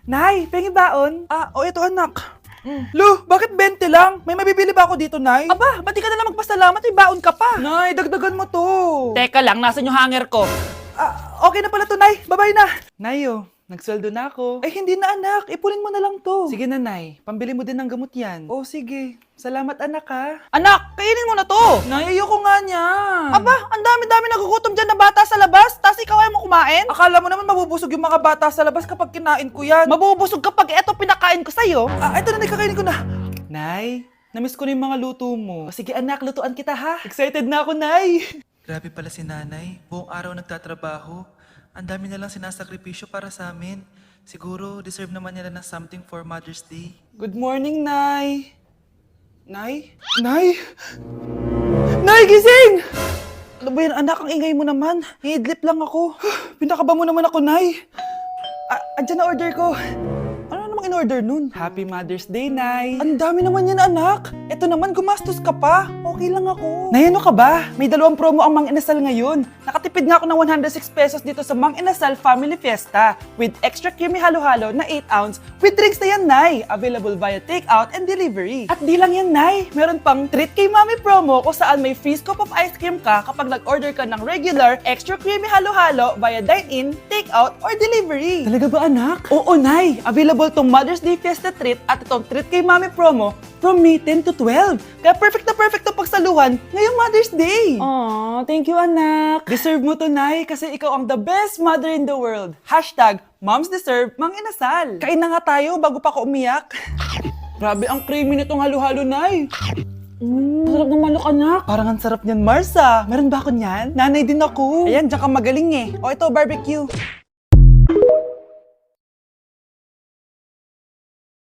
Nay, pengi baon? Ito anak. Lu, bakit 20 lang? May mabibili ba ako dito, Nay? Aba, ba't di ka na lang magpasalamat? May baon ka pa. Nay, dagdagan mo to. Teka lang, nasan yung hanger ko? Okay na pala to, Nay. Bye-bye na. Nay, nagsweldo na ako. Ay, hindi na, anak. Ipunin mo na lang to. Sige na, Nay. Pambili mo din ng gamot yan. Oh, sige. Salamat, anak, ha. Anak, kainin mo na to! Nay, ayoko nga niyan. Aba, ang dami-dami nagugutom dyan na bata sa labas, tas ikaw ay mo kumain? Akala mo naman mabubusog yung mga bata sa labas kapag kinain ko yan. Mabubusog kapag eto pinakain ko sa'yo. Ito na, kakainin ko na. Nay, namiss ko na yung mga luto mo. Sige anak, lutuan kita ha. Excited na ako, Nay. Grabe pala si nanay. Buong araw nagtatrabaho. Ang dami na lang sinasakripisyo para sa amin. Siguro, deserve naman nila ng something for Mother's Day. Good morning, Nay. Nay? Nay? Nay, gising! Ano ba yan, anak? Ang ingay mo naman. Hihidlip lang ako. Pinakaba mo naman ako, Nay. Andyan na order ko. Ano namang in-order nun? Happy Mother's Day, Nay. Ang dami naman yan, anak. Ito naman, gumastos ka pa. Okay lang ako. Nay, ano ka ba? May 2 promo ang Mang Inasal ngayon. Nakatipid nga ako ng 106 pesos dito sa Mang Inasal Family Fiesta with extra creamy halo-halo na 8 ounce with drinks na yan, Nay. Available via takeout and delivery. At di lang yan, Nay. Meron pang Treat kay Mami promo kung saan may free scoop of ice cream ka kapag nag-order ka ng regular extra creamy halo-halo via dine-in, takeout, or delivery. Talaga ba, anak? Oo, Nay. Available tong Mother's Day Fiesta Treat at itong Treat kay Mami promo from May 10 to 12. Kaya perfect na pagsaluhan ngayong Mother's Day. Aww, thank you, anak. Deserve mo to, Nay, kasi ikaw ang the best mother in the world. Hashtag, Moms Deserve Mang Inasal. Kain na nga tayo bago pa ako umiyak. Grabe ang creamy nitong halo-halo, Nay. Sarap ng manok, anak. Parang ang sarap niyan, Marsa. Meron ba ako niyan? Nanay din ako. Ayan, diyan ka magaling eh. O ito, barbecue.